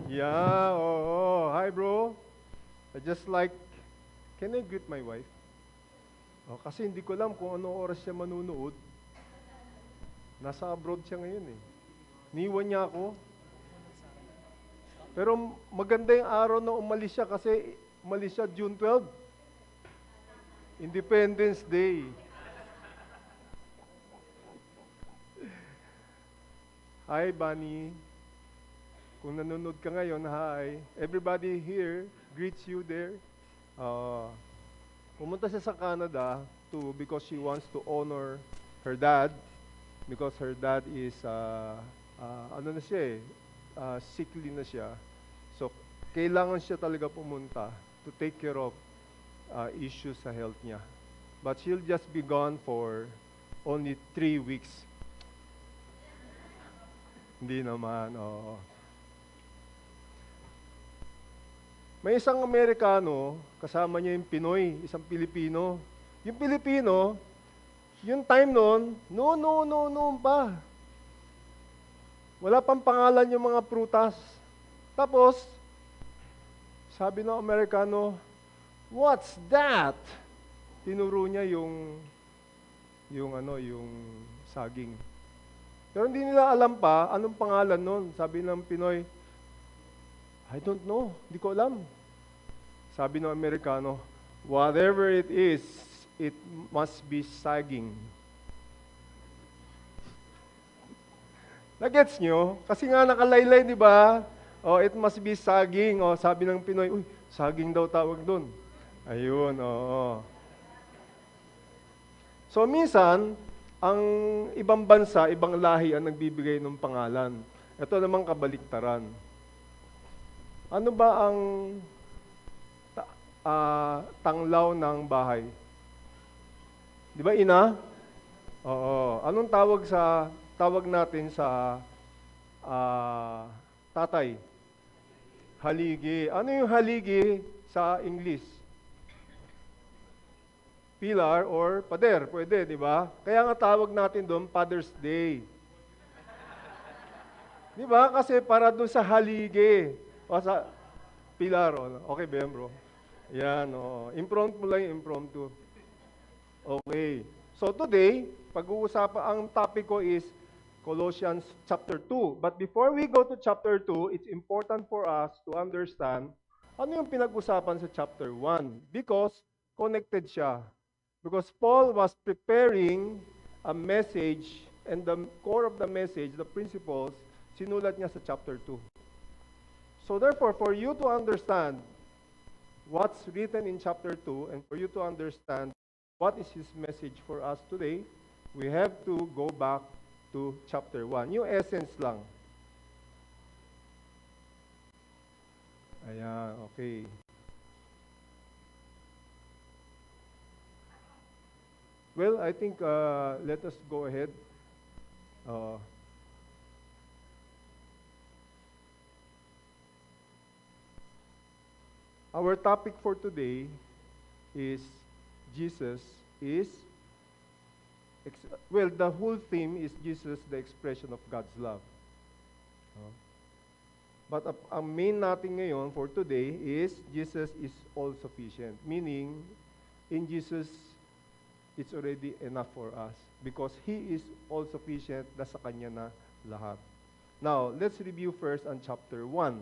Yeah, oh, hi bro. I just like, can I greet my wife? Oh, kasi hindi ko alam kung anong oras siya manunood. Nasa abroad siya ngayon eh. Niwan niya ako. Pero maganda yung araw na umalis siya kasi umalis siya June 12, Independence Day. Hi, Bunny. Kung nanonood ka ngayon, hi. Everybody here greets you there. Uh, Pumunta siya sa Canada too because she wants to honor her dad because her dad is ano na siya eh, sickly na siya. So kailangan siya talaga pumunta to take care of issues sa health niya. But she'll just be gone for only 3 weeks. Hindi naman, oo. May isang Amerikano, kasama niya yung Pinoy, isang Pilipino. Yung Pilipino, yung time noon, no pa. Wala pang pangalan yung mga prutas. Tapos, sabi ng Amerikano, "What's that?" Tinuro niya yung saging. Pero hindi nila alam pa anong pangalan nun. Sabi ng Pinoy, "I don't know, hindi ko alam." Sabi ng Amerikano, "Whatever it is, it must be saging." Nagets nyo? Kasi nga nakalaylay, di ba? Oh, it must be saging. Oh, sabi ng Pinoy, uy, saging daw tawag doon. Ayun, oo. So minsan, ang ibang bansa, ibang lahi ang nagbibigay ng pangalan. Ito namang kabaliktaran. Ano ba ang tanglaw ng bahay? Di ba ina? Oo. Anong tawag natin sa tatay? Haligi. Ano yung haligi sa English? Pillar or pader, pwede, di ba? Kaya nga tawag natin doon Father's Day. Di ba? Kasi para doon sa haligi. O sa pilar. Okay ba yan, bro? Yan, o. Impromptu lang yung impromptu. Okay. So today, pag-uusapan, ang topic ko is Colossians chapter 2. But before we go to chapter 2, it's important for us to understand ano yung pinag-usapan sa chapter 1 because connected siya. Because Paul was preparing a message and the core of the message, the principles, sinulat niya sa chapter 2. So therefore, for you to understand what's written in chapter 2 and for you to understand what is his message for us today, we have to go back to chapter 1. Yung essence lang. Ayan, okay. Well, I think let us go ahead. Our topic for today is Jesus is, well, the whole theme is Jesus, the expression of God's love. But ang main natin ngayon for today is Jesus is all sufficient. Meaning, in Jesus, it's already enough for us. Because He is all sufficient, nasa Kanya na lahat. Now, let's review first on chapter 1.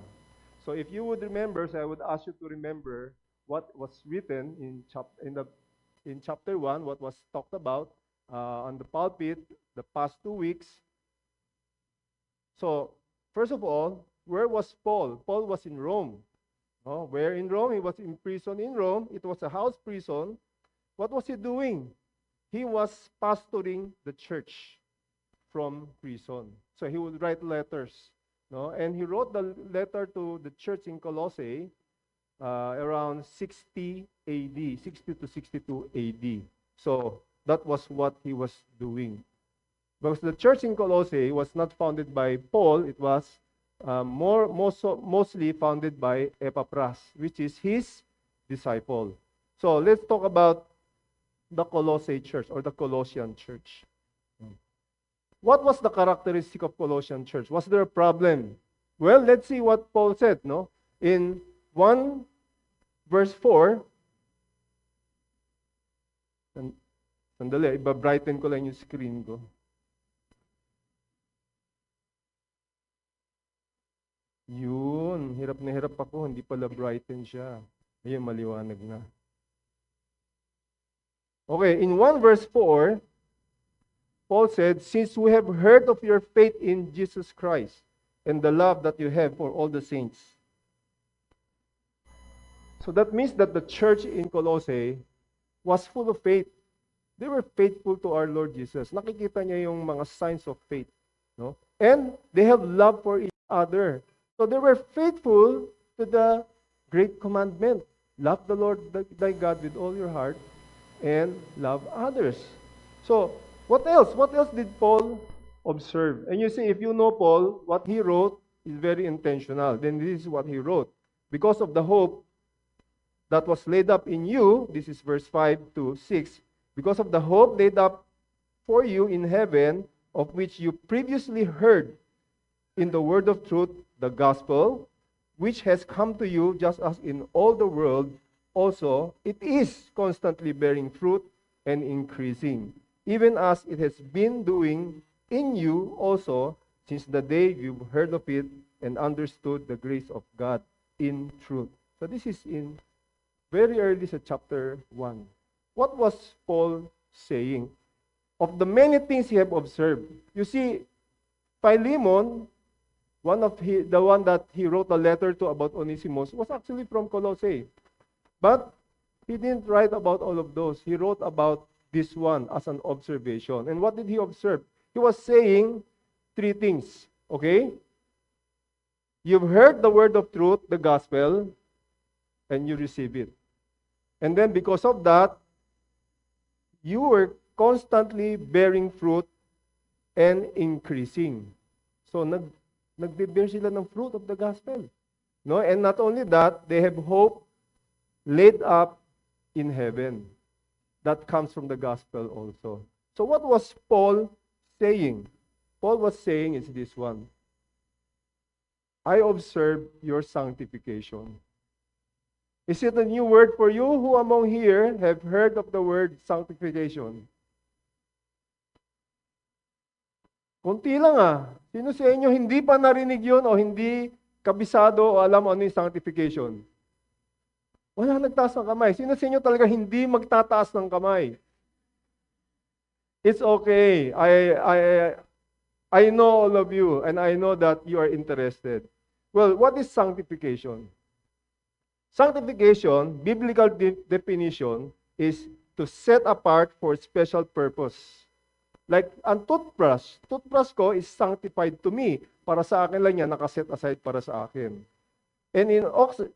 So if you would remember, so I would ask you to remember what was written in chapter 1, what was talked about on the pulpit the past 2 weeks. So, first of all, where was Paul? Paul was in Rome. Where in Rome? He was in prison in Rome. It was a house prison. What was he doing? He was pastoring the church from prison. So he would write letters. And he wrote the letter to the church in Colossae around 60 AD, 60 to 62 AD. So that was what he was doing. Because the church in Colossae was not founded by Paul, it was mostly founded by Epaphras, which is his disciple. So let's talk about the Colossae church or the Colossian church. What was the characteristic of Colossian church? Was there a problem? Well, let's see what Paul said, no? In 1 verse 4, sandali, iba-brighten ko lang yung screen ko. Yun, hirap na hirap ako, hindi pala brighten siya. Ayun, maliwanag na. Okay, in 1 verse 4, Paul said, "Since we have heard of your faith in Jesus Christ and the love that you have for all the saints." So that means that the church in Colossae was full of faith. They were faithful to our Lord Jesus. Nakikita niya yung mga signs of faith, no? And they have love for each other. So they were faithful to the great commandment. Love the Lord thy God with all your heart and love others. So, what else? What else did Paul observe? And you see, if you know Paul, what he wrote is very intentional. Then this is what he wrote. Because of the hope that was laid up in you, this is verse 5 to 6, because of the hope laid up for you in heaven, of which you previously heard in the word of truth, the gospel, which has come to you just as in all the world, also it is constantly bearing fruit and increasing, even as it has been doing in you also since the day you've heard of it and understood the grace of God in truth. So this is in very early sa chapter 1. What was Paul saying? Of the many things he have observed. You see, Philemon, the one that he wrote a letter to about Onesimus, was actually from Colossae. But he didn't write about all of those. He wrote about this one as an observation. And what did he observe? He was saying three things. Okay? You've heard the word of truth, the gospel, and you receive it. And then because of that, you were constantly bearing fruit and increasing. So nagbe-bear sila ng fruit of the gospel. No? And not only that, they have hope laid up in heaven. That comes from the gospel also. So what was Paul saying? Paul was saying is this one. I observe your sanctification. Is it a new word for you? Who among here have heard of the word sanctification? Kunti lang ah. Sino sa inyo hindi pa narinig yun o hindi kabisado o alam ano yung sanctification? Wala nagtaas ng kamay. Sino sa inyo talaga hindi magtataas ng kamay? It's okay. I know all of you and I know that you are interested. Well, what is sanctification? Sanctification, biblical definition, is to set apart for special purpose. Like, ang toothbrush ko is sanctified to me. Para sa akin lang yan, nakaset aside para sa akin. And in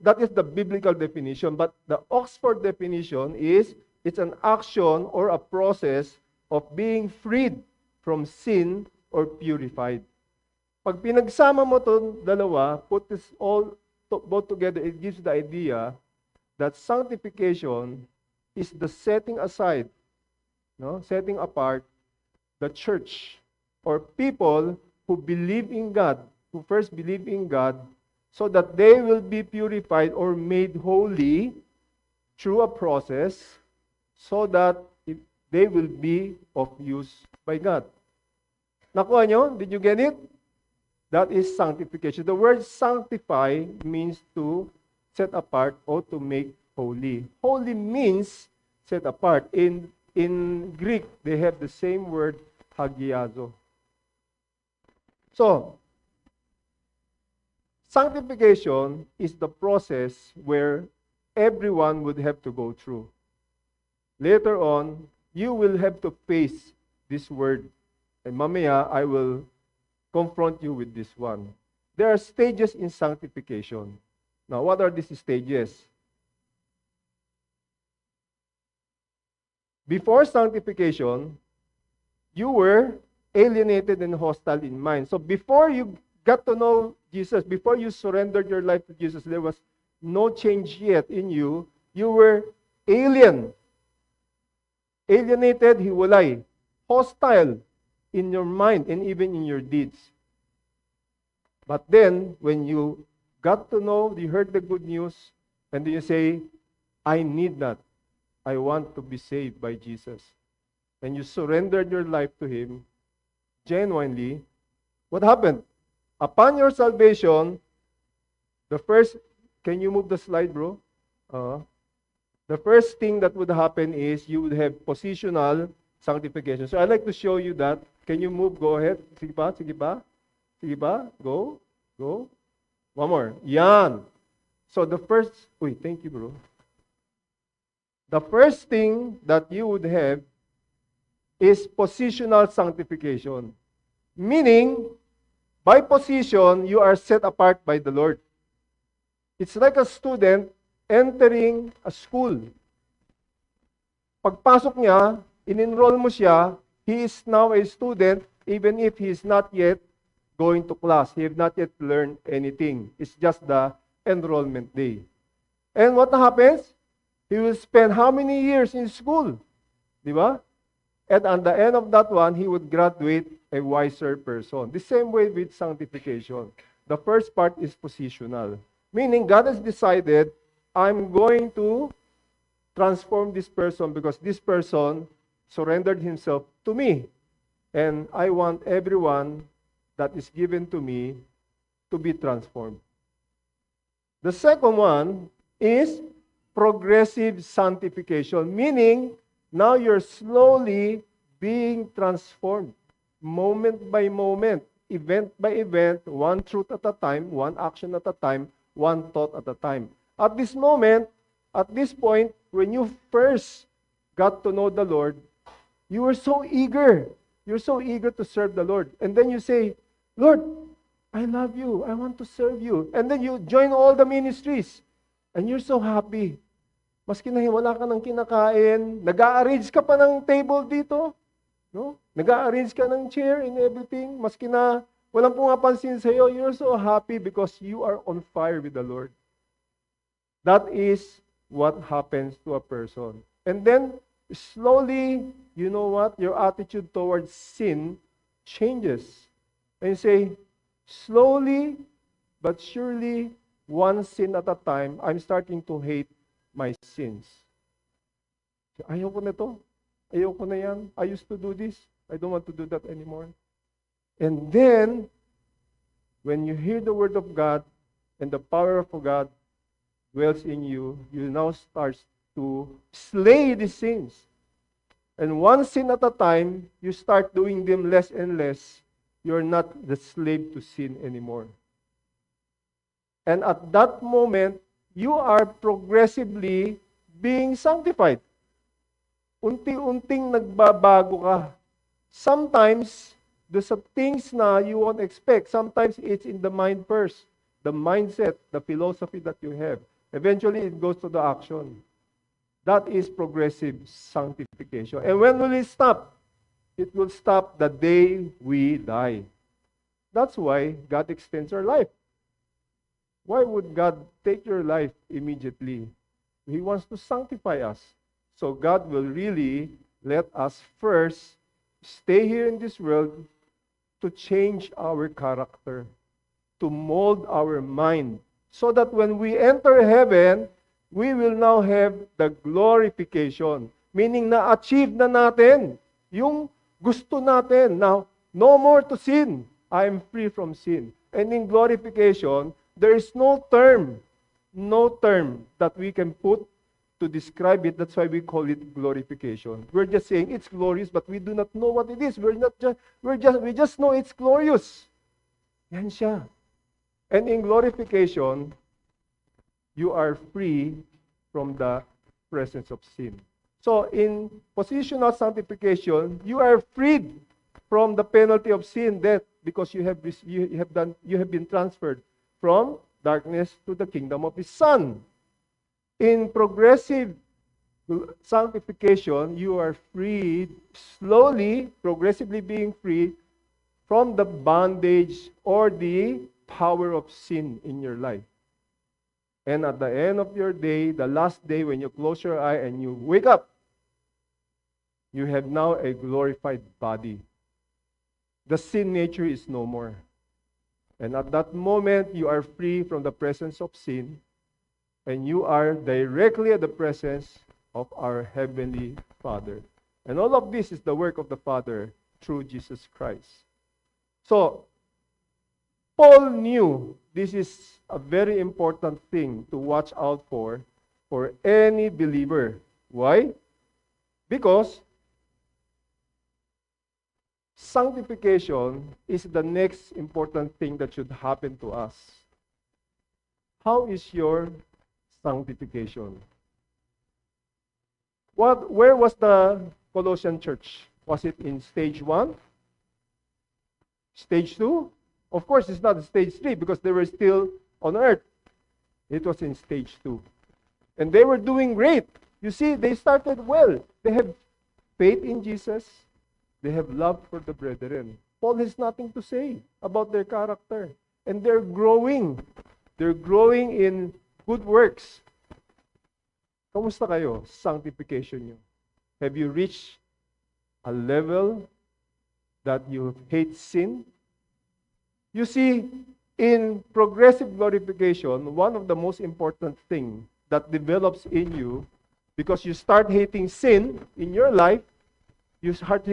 that is the biblical definition. But the Oxford definition is, it's an action or a process of being freed from sin or purified. Pag pinagsama mo itong dalawa, put this all both together, it gives the idea that sanctification is the setting aside, setting apart the church or people who believe in God, who first believe in God, so that they will be purified or made holy through a process so that they will be of use by God. Nakuha nyo? Did you get it? That is sanctification. The word sanctify means to set apart or to make holy. Holy means set apart. In Greek, they have the same word, hagiazo. So, sanctification is the process where everyone would have to go through. Later on, you will have to face this word. And mamaya, I will confront you with this one. There are stages in sanctification. Now, what are these stages? Before sanctification, you were alienated and hostile in mind. So before you got to know Jesus, before you surrendered your life to Jesus, there was no change yet in you. You were alien. Alienated, hiwalay. Hostile in your mind and even in your deeds. But then, when you got to know, you heard the good news, and then you say, I need that. I want to be saved by Jesus. And you surrendered your life to Him genuinely. What happened? Upon your salvation, the first, can you move the slide, bro? The first thing that would happen is you would have positional sanctification. So I'd like to show you that. Can you move? Go ahead. Sige pa, sige pa. Sige pa. Go. Go. One more. Yan. So the first, thank you, bro. The first thing that you would have is positional sanctification. Meaning, by position, you are set apart by the Lord. It's like a student entering a school. Pagpasok niya, in-enroll mo siya, he is now a student even if he is not yet going to class. He has not yet learned anything. It's just the enrollment day. And what happens? He will spend how many years in school? Di ba? And at the end of that one, he would graduate a wiser person. The same way with sanctification. The first part is positional. Meaning, God has decided, I'm going to transform this person because this person surrendered himself to me. And I want everyone that is given to me to be transformed. The second one is progressive sanctification, meaning now you're slowly being transformed, moment by moment, event by event, one truth at a time, one action at a time, one thought at a time. At this moment, at this point, when you first got to know the Lord, you were so eager. You're so eager to serve the Lord. And then you say, Lord, I love you. I want to serve you. And then you join all the ministries. And you're so happy. Maski na wala ka ng kinakain, nag-a-arrange ka pa ng table dito. No? Nag-a-arrange ka ng chair and everything. Maski na walang pumapansin sa'yo, you're so happy because you are on fire with the Lord. That is what happens to a person. And then, slowly, you know what? Your attitude towards sin changes. And you say, slowly but surely, one sin at a time, I'm starting to hate my sins. Ayoko na to. Ayoko na yan. I used to do this. I don't want to do that anymore. And then, when you hear the word of God and the power of God dwells in you, you now start to slay the sins. And one sin at a time, you start doing them less and less. You're not the slave to sin anymore. And at that moment, you are progressively being sanctified. Unti-unting nagbabago ka. Sometimes, there's some things na you won't expect. Sometimes it's in the mind first. The mindset, the philosophy that you have. Eventually, it goes to the action. That is progressive sanctification. And when will it stop? It will stop the day we die. That's why God extends our life. Why would God take your life immediately? He wants to sanctify us. So God will really let us first stay here in this world to change our character, to mold our mind, so that when we enter heaven, we will now have the glorification. Meaning na-achieve na natin yung gusto natin. Now, no more to sin. I am free from sin. And in glorification, there is no term that we can put to describe it. That's why we call it glorification. We're just saying it's glorious, but we do not know what it is. We just know it's glorious. Yan siya. And in glorification, you are free from the presence of sin. So in positional sanctification, you are freed from the penalty of sin, death, because you have been transferred from darkness to the kingdom of His Son. In progressive sanctification, you are freed, slowly, progressively being free from the bondage or the power of sin in your life. And at the end of your day, the last day when you close your eye and you wake up, you have now a glorified body. The sin nature is no more. And at that moment, you are free from the presence of sin, and you are directly at the presence of our Heavenly Father. And all of this is the work of the Father through Jesus Christ. So, Paul knew this is a very important thing to watch out for any believer. Why? Because sanctification is the next important thing that should happen to us. How is your sanctification? Where was the Colossian church? Was it in stage 1? Stage 2? Of course, it's not stage 3 because they were still on earth. It was in stage 2. And they were doing great. You see, they started well. They have faith in Jesus. They have love for the brethren. Paul has nothing to say about their character. And they're growing. They're growing in good works. Kamusta kayo? Sanctification nyo. Have you reached a level that you hate sin? You see, in progressive glorification, one of the most important things that develops in you, because you start hating sin in your life, you start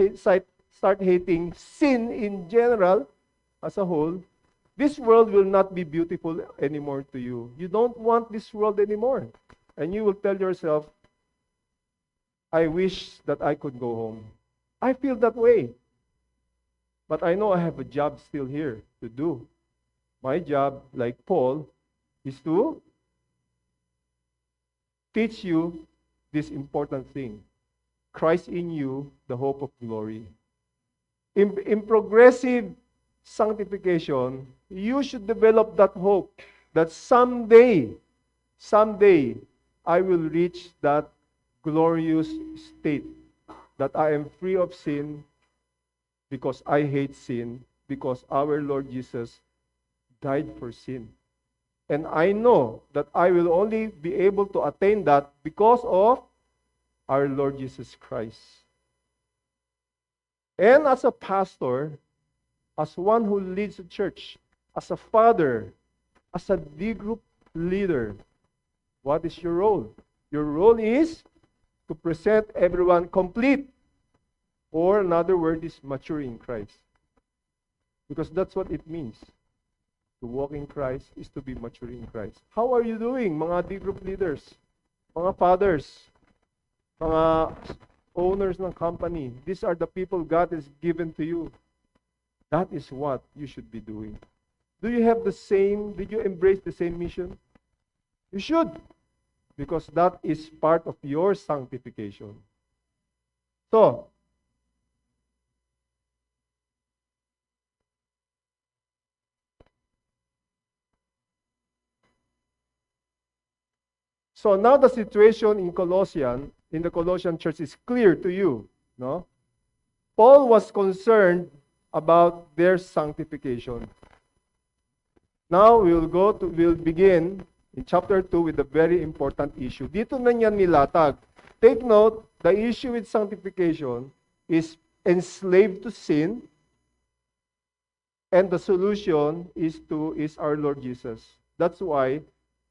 hating sin in general, as a whole, this world will not be beautiful anymore to you. You don't want this world anymore. And you will tell yourself, I wish that I could go home. I feel that way. But I know I have a job still here to do. My job, like Paul, is to teach you this important thing. Christ in you, the hope of glory. In progressive sanctification, you should develop that hope that someday, I will reach that glorious state that I am free of sin because I hate sin, because our Lord Jesus died for sin. And I know that I will only be able to attain that because of our Lord Jesus Christ. And as a pastor, as one who leads a church, as a father, as a D group leader, what is your role? Your role is to present everyone complete. Or another word is mature in Christ. Because that's what it means. To walk in Christ is to be mature in Christ. How are you doing, mga D group leaders? Mga fathers? Mga owners ng company? These are the people God has given to you. That is what you should be doing. Did you embrace the same mission? You should. Because that is part of your sanctification. So now the situation in the Colossian church is clear to you, no? Paul was concerned about their sanctification. Now we'll begin in chapter 2 with a very important issue. Dito na niya nilatag. Take note, the issue with sanctification is enslaved to sin, and the solution is our Lord Jesus. That's why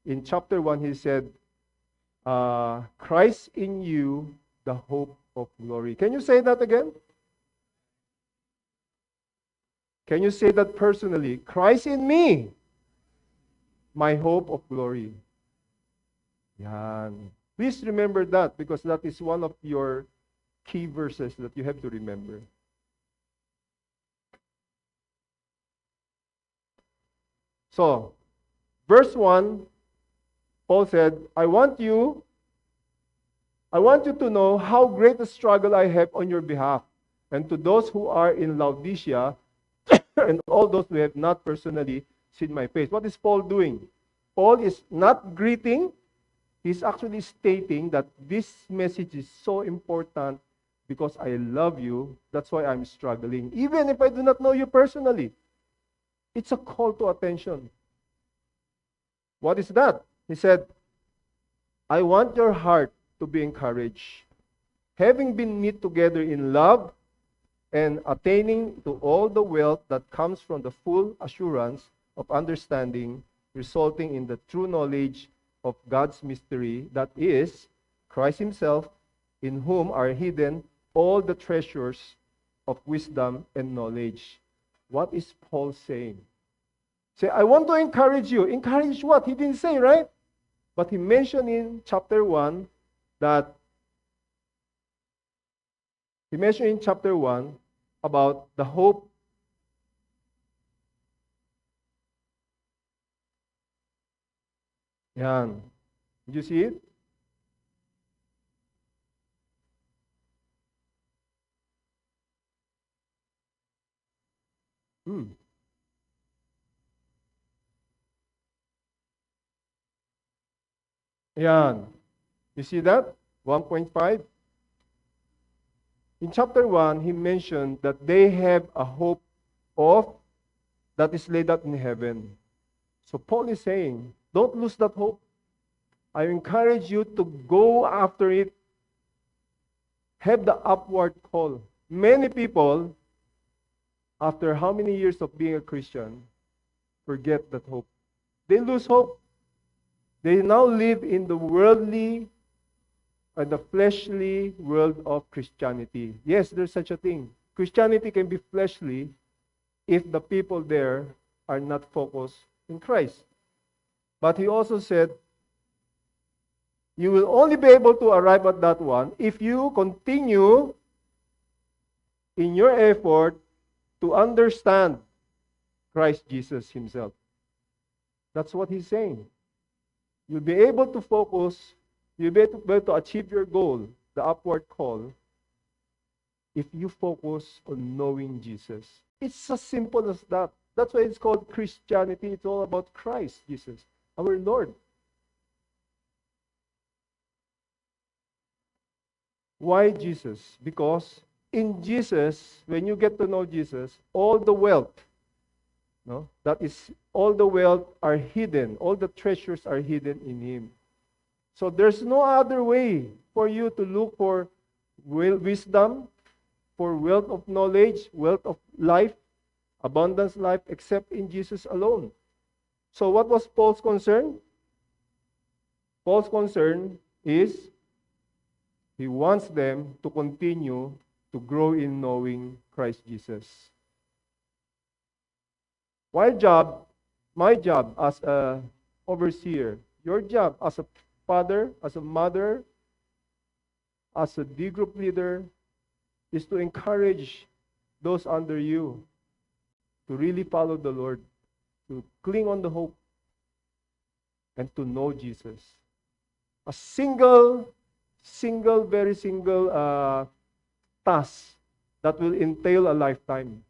in chapter 1 he said, Christ in you, the hope of glory. Can you say that again? Can you say that personally? Christ in me, my hope of glory. Yan. Please remember that because that is one of your key verses that you have to remember. So, verse 1, Paul said, I want you to know how great a struggle I have on your behalf, and to those who are in Laodicea, and all those who have not personally seen my face. What is Paul doing? Paul is not greeting. He's actually stating that this message is so important because I love you. That's why I'm struggling. Even if I do not know you personally. It's a call to attention. What is that? He said, I want your heart to be encouraged. Having been knit together in love and attaining to all the wealth that comes from the full assurance of understanding, resulting in the true knowledge of God's mystery, that is, Christ Himself, in whom are hidden all the treasures of wisdom and knowledge. What is Paul saying? Say, I want to encourage you. Encourage what? He didn't say, right? But he mentioned in chapter 1 that about the hope. Yan. Did you see it? Yan. You see that? 1.5. In chapter 1, he mentioned that they have a hope of that is laid out in heaven. So Paul is saying, don't lose that hope. I encourage you to go after it. Have the upward call. Many people, after how many years of being a Christian, forget that hope. They lose hope. They now live in the worldly and the fleshly world of Christianity. Yes, there's such a thing. Christianity can be fleshly if the people there are not focused in Christ. But he also said, you will only be able to arrive at that one if you continue in your effort to understand Christ Jesus Himself. That's what he's saying. You'll be able to focus, you'll be able to achieve your goal, the upward call, if you focus on knowing Jesus. It's as simple as that. That's why it's called Christianity. It's all about Christ Jesus, our Lord. Why Jesus? Because in Jesus, when you get to know Jesus, all the wealth, that is, all the wealth are hidden. All the treasures are hidden in Him. So there's no other way for you to look for wisdom, for wealth of knowledge, wealth of life, abundance life, except in Jesus alone. So what was Paul's concern? Paul's concern is he wants them to continue to grow in knowing Christ Jesus. My job as a overseer, your job as a father, as a mother, as a D group leader, is to encourage those under you to really follow the Lord, to cling on the hope, and to know Jesus. A very single task that will entail a lifetime.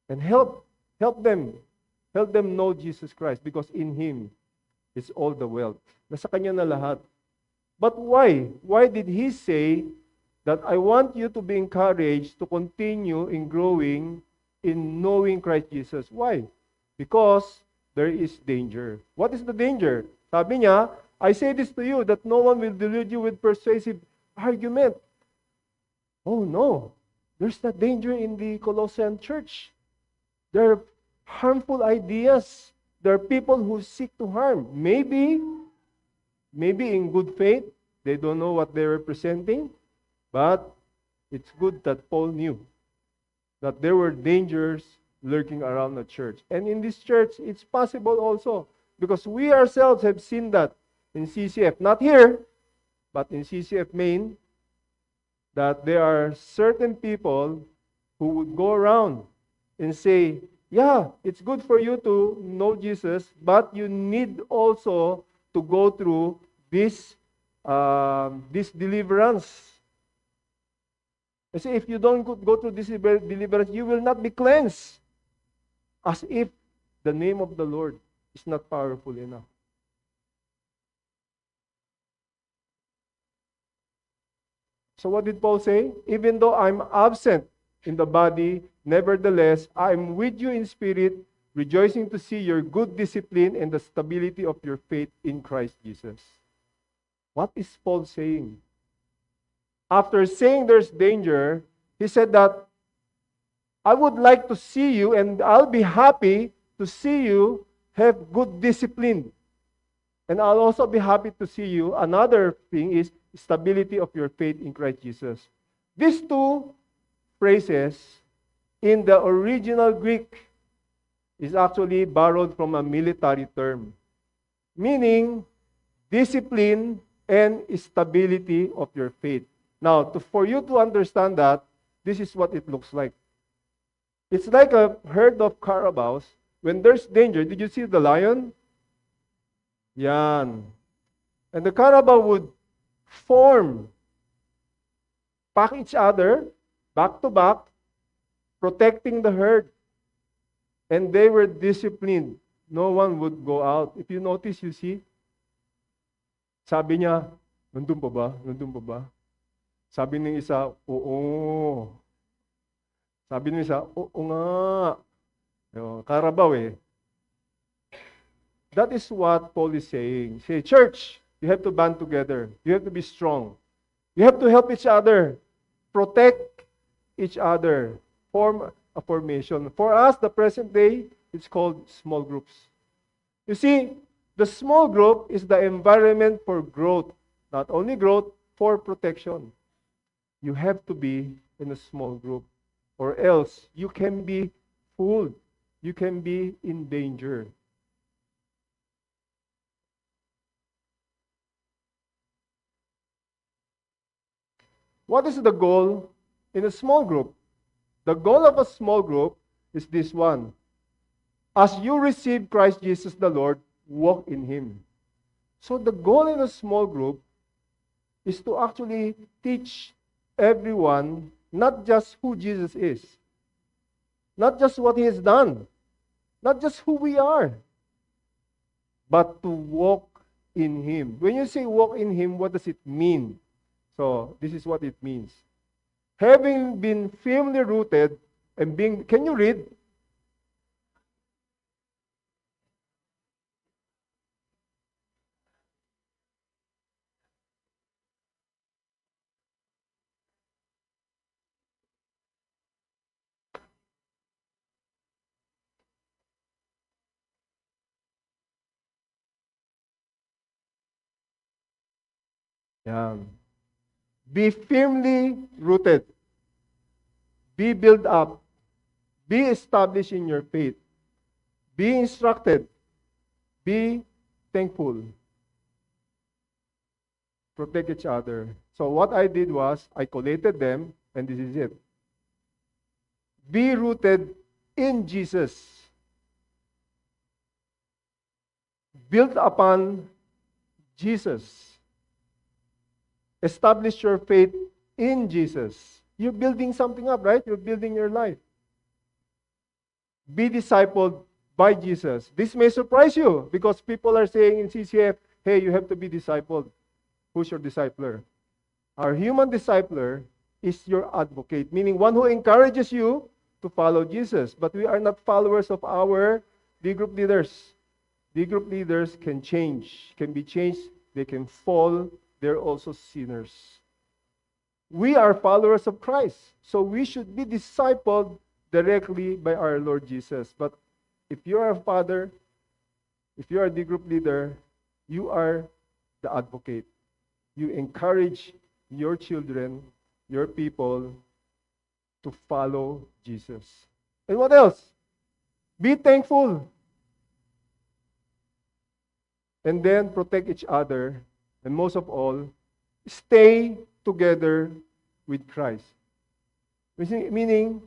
And help them know Jesus Christ, because in Him is all the wealth. Nasa Kanya na lahat. But why? Why did He say that I want you to be encouraged to continue in growing in knowing Christ Jesus? Why? Because there is danger. What is the danger? Sabi niya, I say this to you, that no one will delude you with persuasive argument. Oh no, there's that danger in the Colossian church. There are harmful ideas. There are people who seek to harm. Maybe in good faith, they don't know what they're representing, but it's good that Paul knew that there were dangers lurking around the church. And in this church, it's possible also, because we ourselves have seen that in CCF. Not here, but in CCF Maine, that there are certain people who would go around and say, yeah, it's good for you to know Jesus, but you need also to go through this deliverance. I say, if you don't go through this deliverance, you will not be cleansed. As if the name of the Lord is not powerful enough. So what did Paul say? Even though I'm absent in the body, nevertheless, I'm with you in spirit, rejoicing to see your good discipline and the stability of your faith in Christ Jesus. What is Paul saying? After saying there's danger, he said that I would like to see you and I'll be happy to see you have good discipline. And I'll also be happy to see you. Another thing is stability of your faith in Christ Jesus. These two phrases in the original Greek is actually borrowed from a military term, meaning discipline and stability of your faith. Now, for you to understand that, this is what it looks like. It's like a herd of carabaos. When there's danger, did you see the lion? Yan. And the carabao would form, pack each other, back to back, protecting the herd. And they were disciplined. No one would go out. If you notice, you see, sabi niya, nandun pa ba? Nandun pa ba? Sabi ng isa, oo. Sabi ng isa, oo nga. Carabao eh. That is what Paul is saying. Say, church, you have to band together. You have to be strong. You have to help each other. Protect each other. Form a formation. For us, the present day, it's called small groups. You see, the small group is the environment for growth. Not only growth, for protection. You have to be in a small group. Or else, you can be fooled. You can be in danger. What is the goal in a small group? The goal of a small group is this one. As you receive Christ Jesus the Lord, walk in Him. So the goal in a small group is to actually teach everyone not just who Jesus is, not just what He has done, not just who we are, but to walk in Him. When you say walk in Him, what does it mean? So, this is what it means. Having been firmly rooted and being, can you read? Yan. Be firmly rooted. Be built up. Be established in your faith. Be instructed. Be thankful. Protect each other. So what I did was, I collated them, and this is it. Be rooted in Jesus. Built upon Jesus. Establish your faith in Jesus. You're building something up, right? You're building your life. Be discipled by Jesus. This may surprise you because people are saying in CCF, hey, you have to be discipled. Who's your discipler? Our human discipler is your advocate, meaning one who encourages you to follow Jesus. But we are not followers of our D group leaders. D group leaders can change, can be changed, they can fall. They're also sinners. We are followers of Christ, so we should be discipled directly by our Lord Jesus. But if you are a father, if you are a D group leader, you are the advocate. You encourage your children, your people, to follow Jesus. And what else? Be thankful. And then protect each other. And most of all, stay together with Christ. Meaning,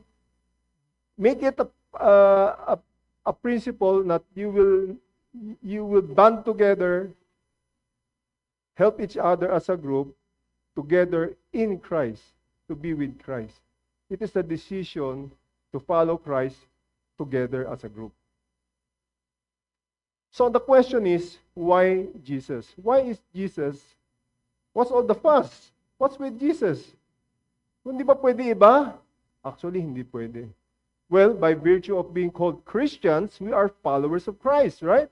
make it a principle that you will band together, help each other as a group, together in Christ, to be with Christ. It is a decision to follow Christ together as a group. So the question is, why Jesus? Why is Jesus? What's all the fuss? What's with Jesus? Hindi ba pwede iba? Actually, hindi pwede. Well, by virtue of being called Christians, we are followers of Christ, right?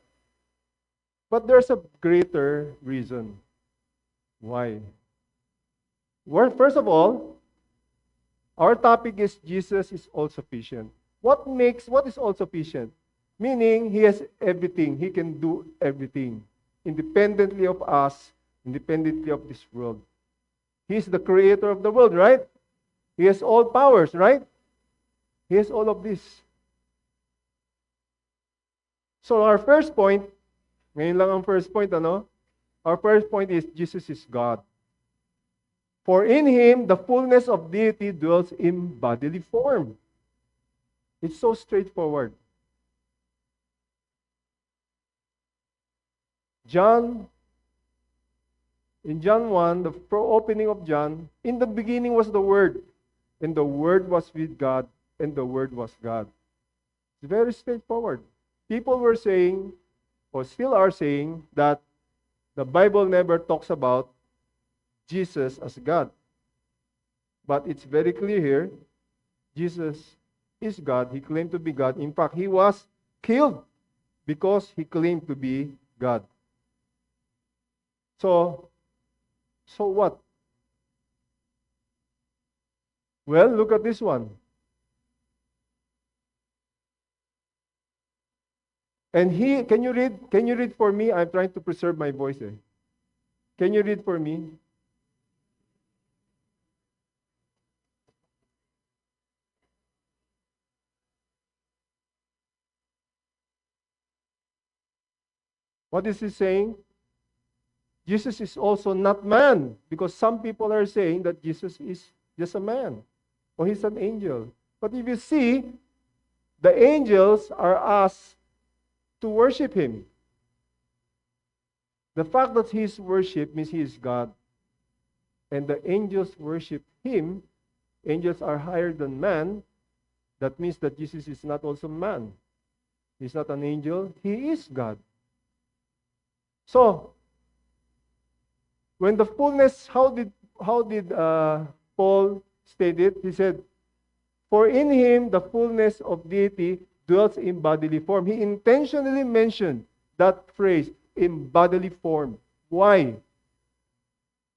But there's a greater reason. Why? Well, first of all, our topic is Jesus is all sufficient. What is all sufficient? Meaning, He has everything. He can do everything. Independently of us, independently of this world. He's the creator of the world, right? He has all powers, right? He has all of this. So our first point, ngayon lang ang first point, ano? Our first point is Jesus is God. For in Him, the fullness of deity dwells in bodily form. It's so straightforward. In John 1, the opening of John, in the beginning was the Word, and the Word was with God, and the Word was God. It's very straightforward. People were saying, or still are saying, that the Bible never talks about Jesus as God. But it's very clear here, Jesus is God. He claimed to be God. In fact, He was killed because He claimed to be God. So what? Well, look at this one. And can you read for me? I'm trying to preserve my voice. Can you read for me? What is he saying? Jesus is also not man, because some people are saying that Jesus is just a man, or he's an angel. But if you see, the angels are asked to worship him. The fact that he is worshipped means he is God. And the angels worship him. Angels are higher than man. That means that Jesus is not also man. He's not an angel. He is God. So, when the fullness, how did Paul state it? He said, "For in him the fullness of deity dwells in bodily form." He intentionally mentioned that phrase, in bodily form. Why?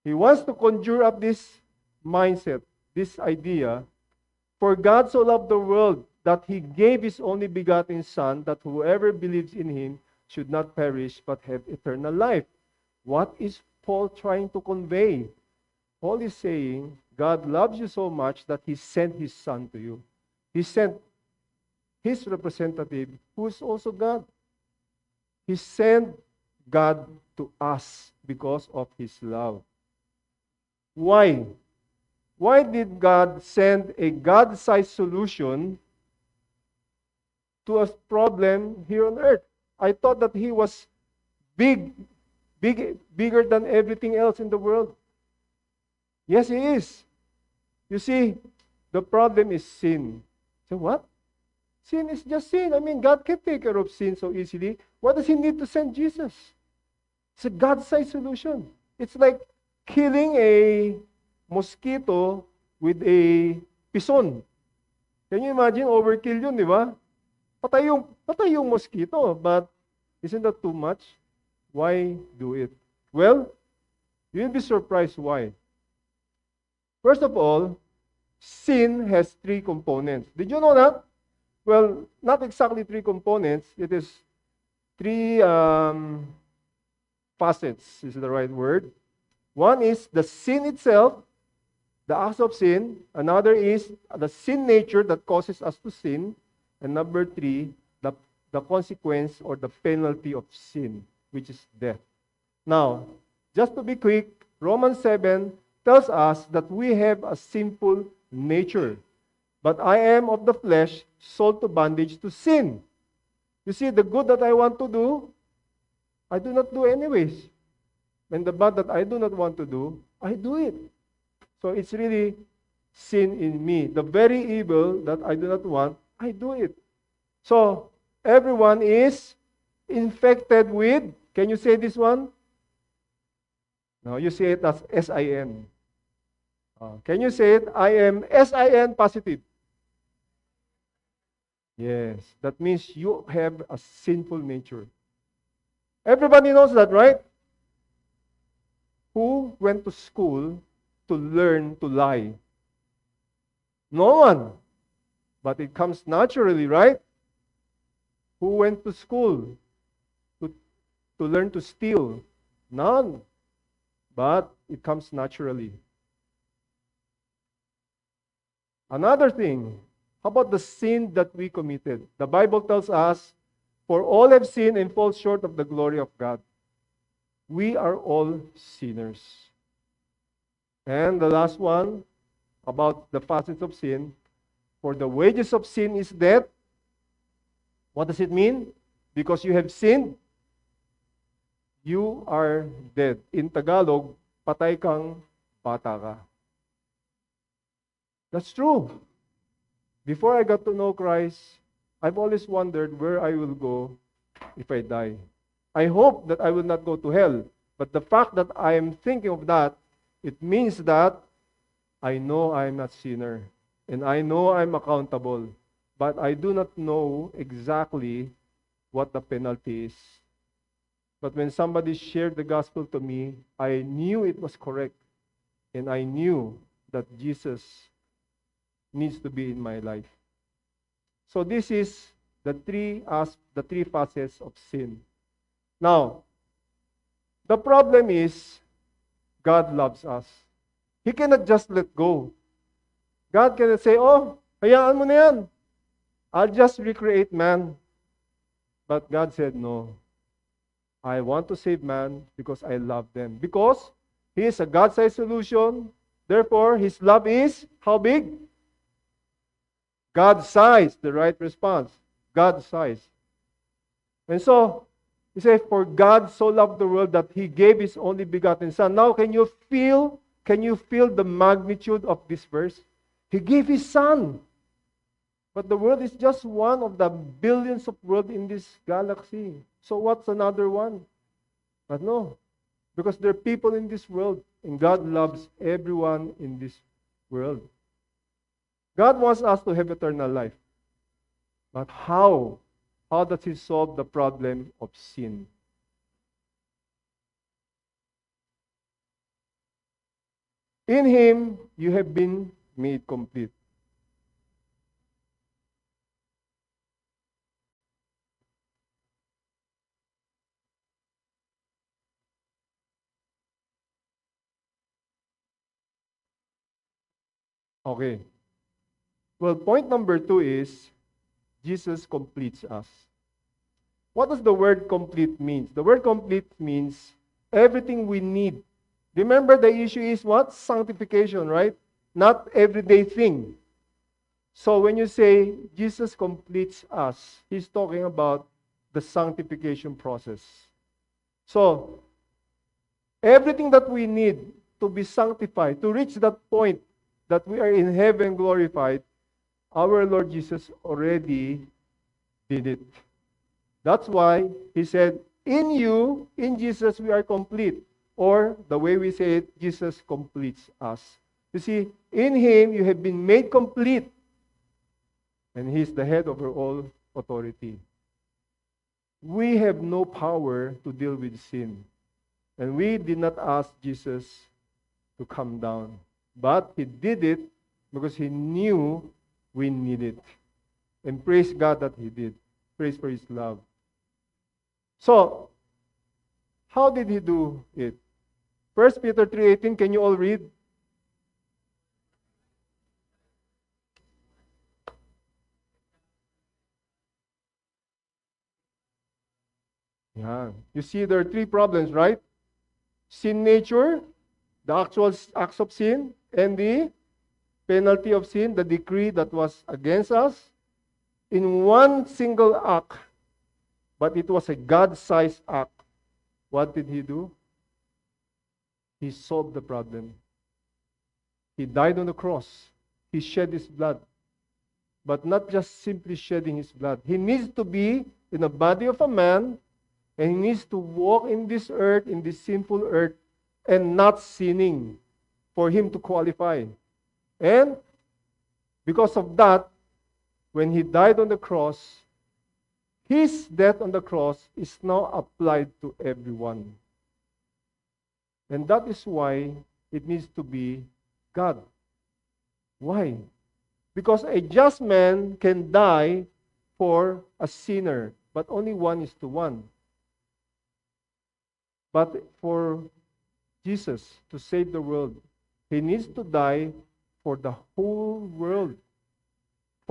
He wants to conjure up this mindset, this idea. For God so loved the world that he gave his only begotten Son, that whoever believes in him should not perish but have eternal life. What is Paul trying to convey? Paul is saying, God loves you so much that he sent his Son to you. He sent his representative, who is also God. He sent God to us because of his love. Why? Why did God send a God-sized solution to a problem here on earth? I thought that he was bigger than everything else in the world. Yes, he is. You see, the problem is sin. So what? Sin is just sin. I mean, God can take care of sin so easily. Why does he need to send Jesus? It's a God-sized solution. It's like killing a mosquito with a pison. Can you imagine? Overkill yun, di ba? Patay yung mosquito, but isn't that too much? Why do it? Well, you'll be surprised why. First of all, sin has three components. Did you know that? Well, not exactly three components. It is three facets, is the right word. One is the sin itself, the acts of sin. Another is the sin nature that causes us to sin. And number three, the consequence or the penalty of sin, which is death. Now, just to be quick, Romans 7 tells us that we have a sinful nature. But I am of the flesh, sold to bondage to sin. You see, the good that I want to do, I do not do anyways. And the bad that I do not want to do, I do it. So it's really sin in me. The very evil that I do not want, I do it. So, everyone is infected with, can you say this one? No, you say it as S-I-N. Can you say it? I am S-I-N positive. Yes, that means you have a sinful nature. Everybody knows that, right? Who went to school to learn to lie? No one. But it comes naturally, right? Who went to school to, to learn to steal? None. But it comes naturally. Another thing, how about the sin that we committed? The Bible tells us, for all have sinned and fall short of the glory of God. We are all sinners. And the last one, about the facets of sin, for the wages of sin is death. What does it mean? Because you have sinned, you are dead. In Tagalog, patay kang bata ka. That's true. Before I got to know Christ, I've always wondered where I will go if I die. I hope that I will not go to hell. But the fact that I am thinking of that, it means that I know I am not sinner. And I know I'm accountable. But I do not know exactly what the penalty is. But when somebody shared the gospel to me, I knew it was correct. And I knew that Jesus needs to be in my life. So this is the three facets of sin. Now, the problem is God loves us. He cannot just let go. God cannot say, oh, hayaan mo na yan. I'll just recreate man. But God said, no. I want to save man because I love them. Because He is a God-sized solution. Therefore, His love is how big? God-sized, the right response. God-sized. And so, He said, for God so loved the world that He gave His only begotten Son. Now, can you feel the magnitude of this verse? He gave His Son. But the world is just one of the billions of worlds in this galaxy. So what's another one? But no. Because there are people in this world, and God loves everyone in this world. God wants us to have eternal life. But how? How does He solve the problem of sin? In Him, you have been made complete. Okay. Well, point number 2 is Jesus completes us. What does the word complete mean? The word complete means everything we need. Remember, the issue is what? Sanctification, right? Not everyday thing. So when you say Jesus completes us, He's talking about the sanctification process. So, everything that we need to be sanctified, to reach that point that we are in heaven glorified, our Lord Jesus already did it. That's why He said, in you, in Jesus, we are complete. Or the way we say it, Jesus completes us. You see, in Him, you have been made complete. And He is the head over all authority. We have no power to deal with sin. And we did not ask Jesus to come down. But He did it because He knew we need it. And praise God that He did. Praise for His love. So, how did He do it? 1 Peter 3:18, can you all read? Yeah. You see, there are three problems, right? Sin nature, the actual acts of sin, and the penalty of sin, the decree that was against us, in one single act. But it was a God-sized act. What did He do? He solved the problem. He died on the cross. He shed His blood. But not just simply shedding His blood. He needs to be in the body of a man, and He needs to walk in this earth, in this sinful earth, and not sinning for Him to qualify. And because of that, when He died on the cross, His death on the cross is now applied to everyone. And that is why it needs to be God. Why? Because a just man can die for a sinner, but only 1:1. But for Jesus to save the world, He needs to die for the whole world.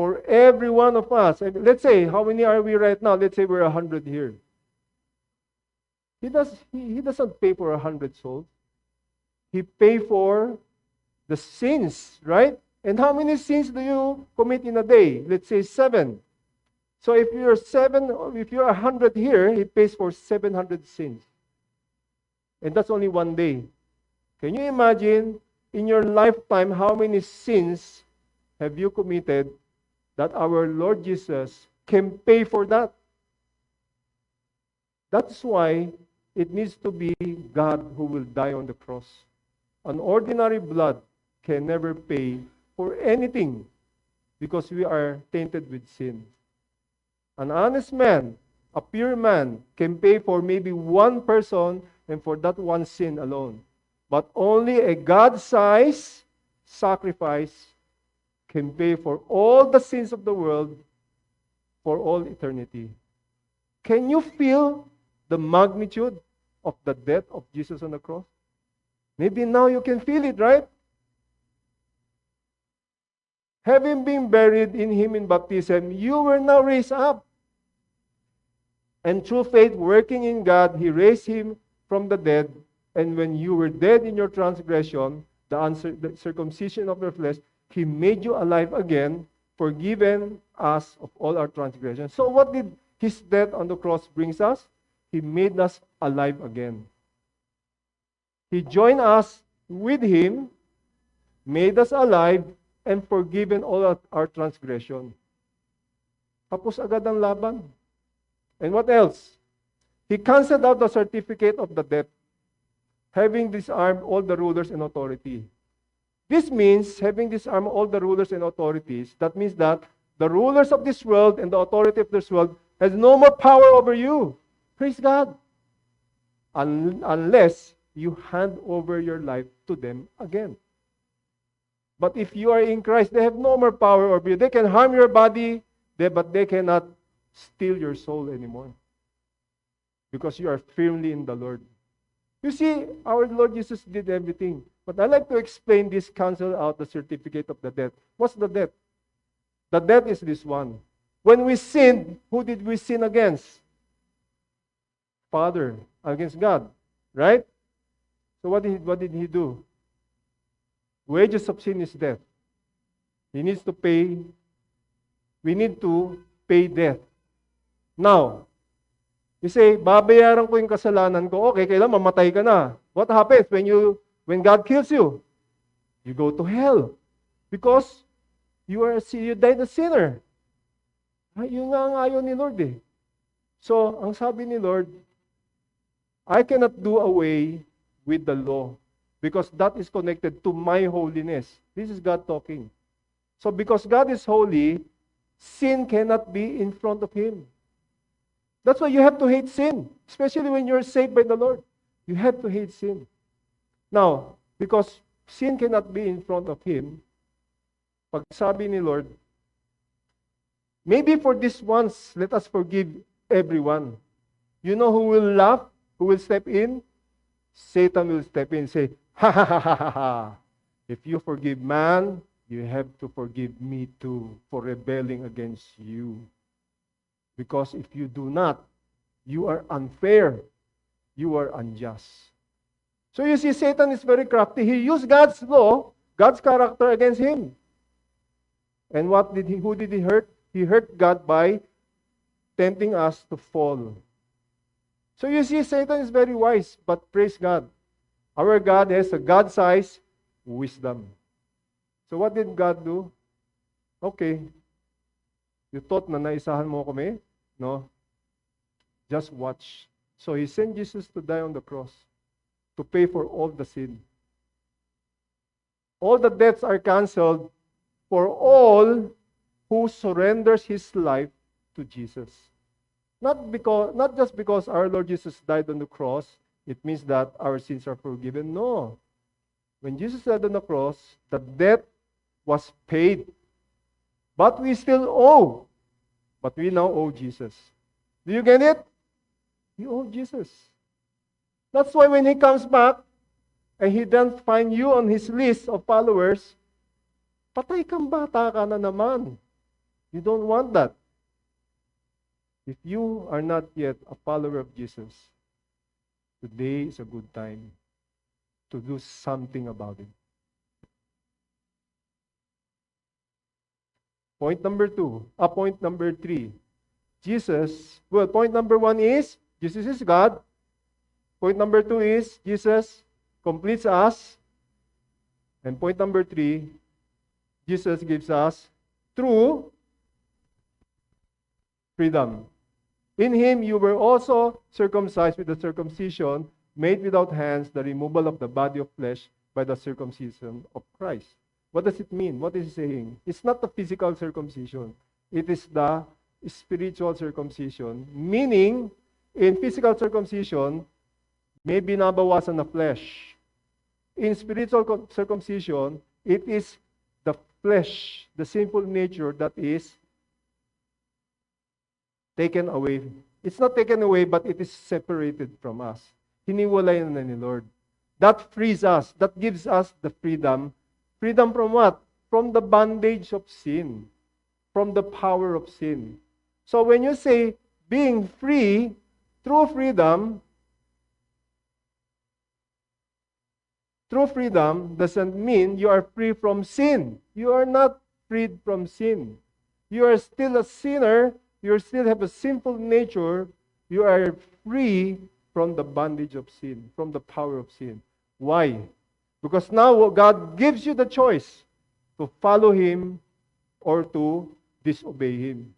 For every one of us. Let's say, how many are we right now? Let's say we're 100 here. He doesn't pay for 100 souls. He pays for the sins, right? And how many sins do you commit in a day? Let's say 7. So if you're 100 here, He pays for 700 sins. And that's only one day. Can you imagine in your lifetime how many sins have you committed that our Lord Jesus can pay for that? That's why it needs to be God who will die on the cross. An ordinary blood can never pay for anything because we are tainted with sin. An honest man, a pure man, can pay for maybe one person and for that one sin alone. But only a God-sized sacrifice can pay for all the sins of the world for all eternity. Can you feel the magnitude of the death of Jesus on the cross? Maybe now you can feel it, right? Having been buried in Him in baptism, you were now raised up. And through faith working in God, He raised Him from the dead. And when you were dead in your transgression, the circumcision of your flesh, He made you alive again, forgiven us of all our transgressions. So what did His death on the cross brings us? He made us alive again. He joined us with Him, made us alive, and forgiven all our transgression. Tapos agad ang laban. And what else? He canceled out the certificate of the debt, having disarmed all the rulers and authority. This means, having disarmed all the rulers and authorities, that means that the rulers of this world and the authority of this world has no more power over you. Praise God. Unless you hand over your life to them again. But if you are in Christ, they have no more power over you. They can harm your body, but they cannot steal your soul anymore. Because you are firmly in the Lord. You see, our Lord Jesus did everything. But I like to explain this, cancel out the certificate of the debt. What's the debt? The debt is this one. When we sinned, who did we sin against? Father, against God. Right? So what did He do? Wages of sin is death. He needs to pay. We need to pay death. Now, you say, babayaran ko yung kasalanan ko. Okay, kailan mamatay ka na. What happens when God kills you? You go to hell. Because you died a sinner. Yun nga ang ayaw ni Lord eh. So, ang sabi ni Lord, I cannot do away with the law because that is connected to my holiness. This is God talking. So, because God is holy, sin cannot be in front of Him. That's why you have to hate sin, especially when you're saved by the Lord. You have to hate sin. Now, because sin cannot be in front of Him, pag sabi ni Lord, maybe for this once, let us forgive everyone. You know who will laugh? Who will step in? Satan will step in and say, ha ha ha ha ha ha. If you forgive man, you have to forgive me too for rebelling against you. Because if you do not, you are unfair. You are unjust. So you see, Satan is very crafty. He used God's law, God's character against him. And who did he hurt? He hurt God by tempting us to fall. So you see, Satan is very wise, but praise God. Our God has a God-sized wisdom. So what did God do? Okay. You thought na naisahan mo kami? No. Just watch. So He sent Jesus to die on the cross to pay for all the sin. All the debts are canceled for all who surrenders his life to Jesus. Not just because our Lord Jesus died on the cross, it means that our sins are forgiven. No. When Jesus died on the cross, the debt was paid. But we still owe. But we now owe Jesus. Do you get it? You owe Jesus. That's why when He comes back, and He doesn't find you on His list of followers, patay kang bata ka na naman. You don't want that. If you are not yet a follower of Jesus, today is a good time to do something about it. Point number 3. Point number 1 is, Jesus is God. Point number 2 is, Jesus completes us. And point number 3, Jesus gives us true freedom. In Him you were also circumcised with the circumcision made without hands, the removal of the body of flesh by the circumcision of Christ. What does it mean? What is He saying? It's not the physical circumcision. It is the spiritual circumcision. Meaning, in physical circumcision, may binabawasan na flesh. In spiritual circumcision, it is the flesh, the sinful nature that is taken away. It's not taken away, but it is separated from us. Hiniwalay na ni Lord. That frees us. That gives us the freedom. Freedom from what? From the bondage of sin. From the power of sin. So when you say being free, true freedom doesn't mean you are free from sin. You are not freed from sin. You are still a sinner. You still have a sinful nature. You are free from the bondage of sin, from the power of sin. Why? Because now God gives you the choice to follow Him or to disobey Him.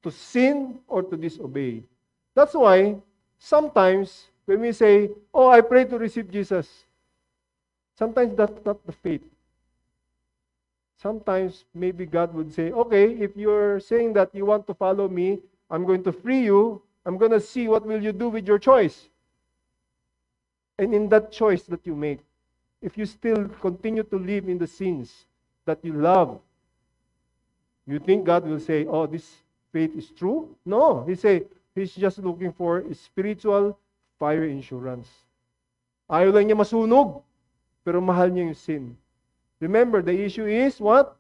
To sin or to disobey. That's why sometimes when we say, oh, I pray to receive Jesus, sometimes that's not the faith. Sometimes maybe God would say, okay, if you're saying that you want to follow me, I'm going to free you. I'm going to see what will you do with your choice. And in that choice that you make, if you still continue to live in the sins that you love, you think God will say, oh, this faith is true? No. He's just looking for a spiritual fire insurance. Ayaw lang niya masunog, pero mahal niya yung sin. Remember, the issue is what?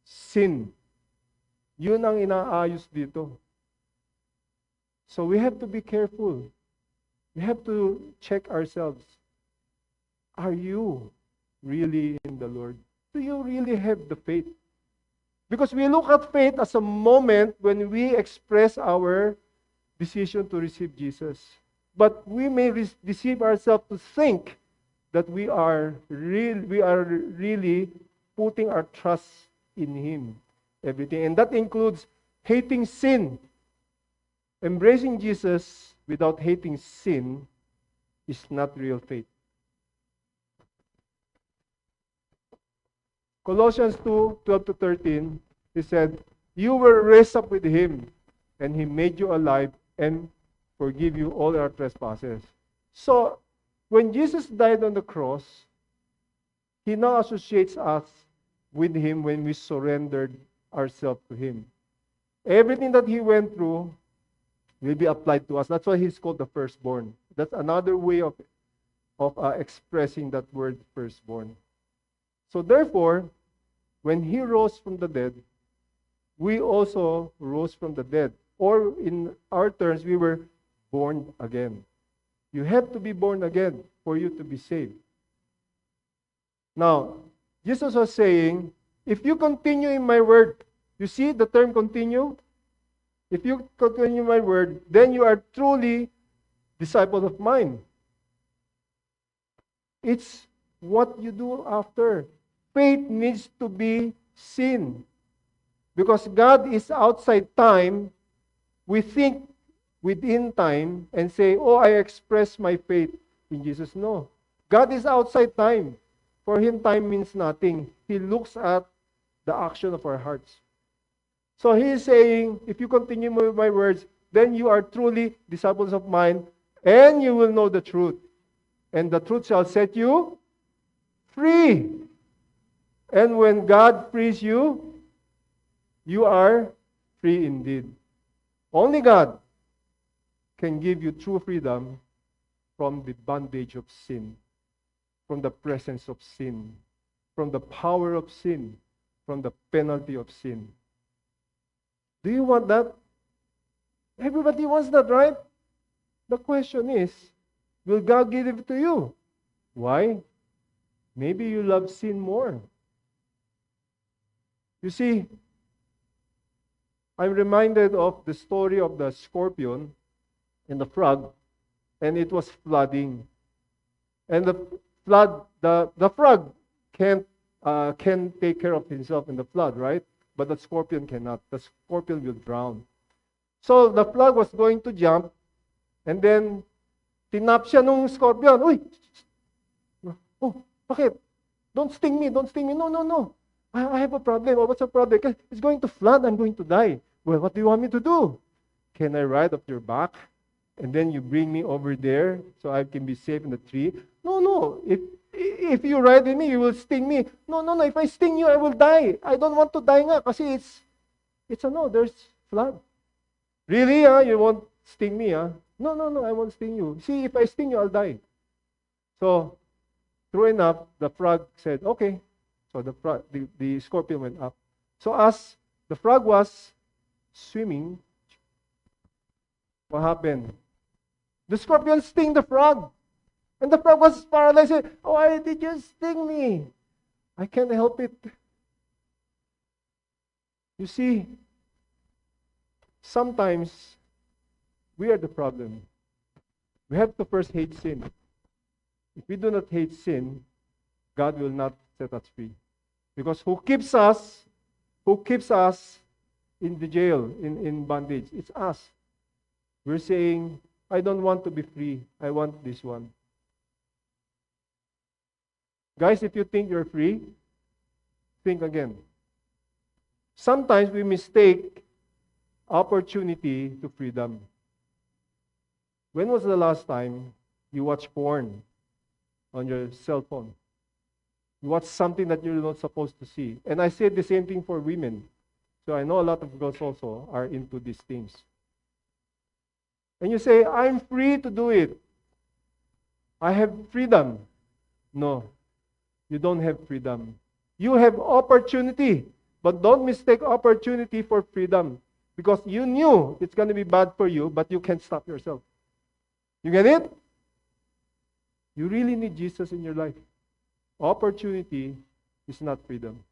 Sin. Yun ang inaayos dito. So we have to be careful. We have to check ourselves. Are you really in the Lord? Do you really have the faith? Because we look at faith as a moment when we express our decision to receive Jesus. But we may deceive ourselves to think that we are really putting our trust in Him. Everything. And that includes hating sin. Embracing Jesus without hating sin is not real faith. Colossians 2:12-13, he said, you were raised up with Him, and He made you alive and forgive you all our trespasses. So, when Jesus died on the cross, He now associates us with Him when we surrendered ourselves to Him. Everything that He went through will be applied to us. That's why He's called the firstborn. That's another way of expressing that word firstborn. So therefore, when He rose from the dead, we also rose from the dead. Or in our terms, we were born again. You have to be born again for you to be saved. Now, Jesus was saying, if you continue in my word, you see the term continue? If you continue my word, then you are truly disciples of mine. It's what you do after. Faith needs to be seen. Because God is outside time, we think within time and say, oh, I express my faith in Jesus. No. God is outside time. For Him, time means nothing. He looks at the action of our hearts. So He is saying, if you continue with my words, then you are truly disciples of mine, and you will know the truth. And the truth shall set you free. And when God frees you, you are free indeed. Only God can give you true freedom from the bondage of sin, from the presence of sin, from the power of sin, from the penalty of sin. Do you want that? Everybody wants that, right? The question is, will God give it to you? Why? Maybe you love sin more. You see, I'm reminded of the story of the scorpion and the frog, and it was flooding. And the frog can take care of himself in the flood, right? But the scorpion cannot. The scorpion will drown. So the frog was going to jump, and then tinap siya nung scorpion. Uy! Oh, bakit? Don't sting me, don't sting me. No, no, no. I have a problem. Oh, what's the problem? It's going to flood. I'm going to die. Well, what do you want me to do? Can I ride up your back? And then you bring me over there so I can be safe in the tree? No, no. If you ride with me, you will sting me. No, no, no. If I sting you, I will die. I don't want to die nga kasi it's a no. There's flood. Really, you won't sting me, No, no, no. I won't sting you. See, if I sting you, I'll die. So, true enough, the frog said, okay. So the scorpion went up. So as the frog was swimming, what happened? The scorpion sting the frog. And the frog was paralyzed. Oh, why did you sting me? I can't help it. You see, sometimes we are the problem. We have to first hate sin. If we do not hate sin, God will not set us free. Because who keeps us in the jail, in bondage? It's us. We're saying, I don't want to be free. I want this one. Guys, if you think you're free, think again. Sometimes we mistake opportunity to freedom. When was the last time you watched porn on your cell phone? You watch something that you're not supposed to see. And I say the same thing for women. So I know a lot of girls also are into these things. And you say, I'm free to do it. I have freedom. No, you don't have freedom. You have opportunity. But don't mistake opportunity for freedom. Because you knew it's going to be bad for you, but you can't stop yourself. You get it? You really need Jesus in your life. Opportunity is not freedom.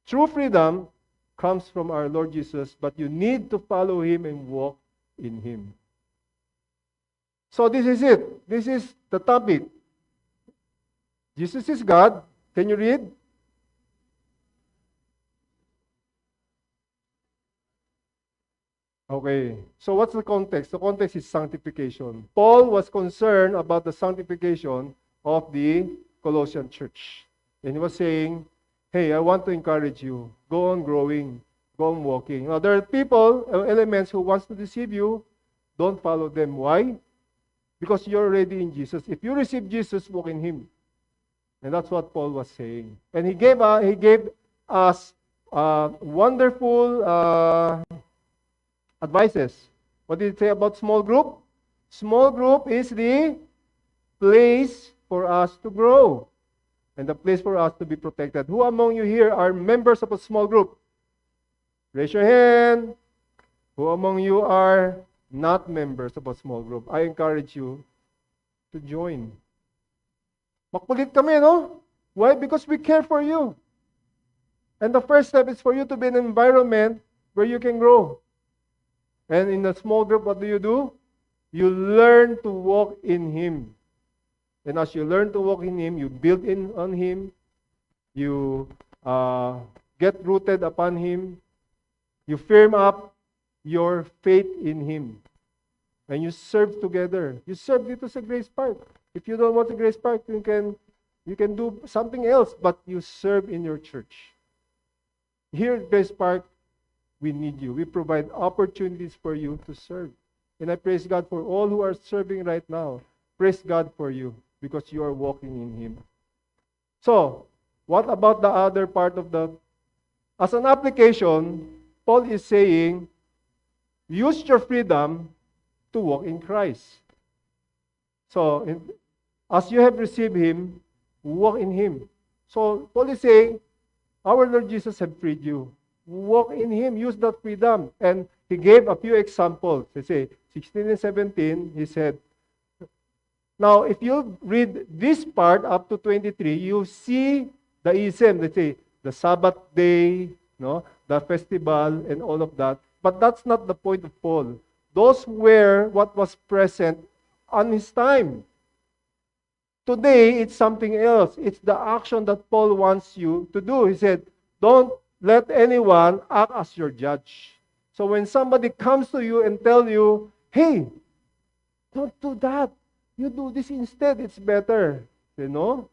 True freedom comes from our Lord Jesus, but you need to follow Him and walk in Him. So this is it. This is the topic. Jesus is God. Can you read? Okay. So what's the context? The context is sanctification. Paul was concerned about the sanctification of the Colossian church. And he was saying, hey, I want to encourage you. Go on growing. Go on walking. Now, there are people, elements who wants to deceive you. Don't follow them. Why? Because you're already in Jesus. If you receive Jesus, walk in Him. And that's what Paul was saying. And he gave us wonderful advices. What did he say about small group? Small group is the place for us to grow and the place for us to be protected. Who among you here are members of a small group? Raise your hand. Who among you are not members of a small group? I encourage you to join. Makulit kami, no? Why? Because we care for you. And the first step is for you to be in an environment where you can grow. And in a small group, what do? You learn to walk in Him. And as you learn to walk in Him, you build in on Him. You get rooted upon Him. You firm up your faith in Him. And you serve together. You serve dito sa Grace Park. If you don't want the Grace Park, you can do something else, but you serve in your church. Here at Grace Park, we need you. We provide opportunities for you to serve. And I praise God for all who are serving right now. Praise God for you because you are walking in Him. So, what about the other part of as an application, Paul is saying, use your freedom to walk in Christ. So, as you have received Him, walk in Him. So, Paul is saying, our Lord Jesus have freed you. Walk in Him. Use that freedom. And he gave a few examples. He say 16 and 17, he said, now, if you read this part up to 23, you see the ism. Let's say, the Sabbath day, no, the festival, and all of that. But that's not the point of Paul. Those were what was present on his time. Today, it's something else. It's the action that Paul wants you to do. He said, don't let anyone act as your judge. So when somebody comes to you and tell you, hey, don't do that. You do this instead. It's better. You know?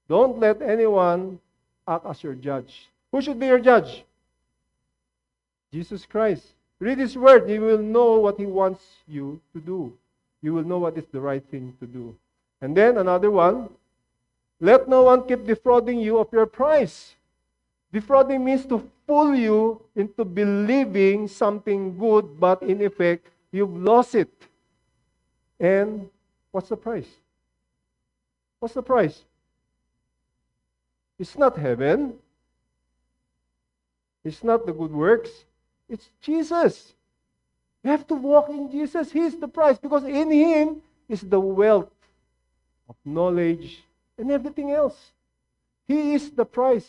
Don't let anyone act as your judge. Who should be your judge? Jesus Christ. Read His Word. You will know what He wants you to do. You will know what is the right thing to do. And then another one, let no one keep defrauding you of your prize. Defrauding means to fool you into believing something good, but in effect, you've lost it. And what's the price? What's the price? It's not heaven. It's not the good works. It's Jesus. You have to walk in Jesus. He is the price because in Him is the wealth of knowledge and everything else. He is the price.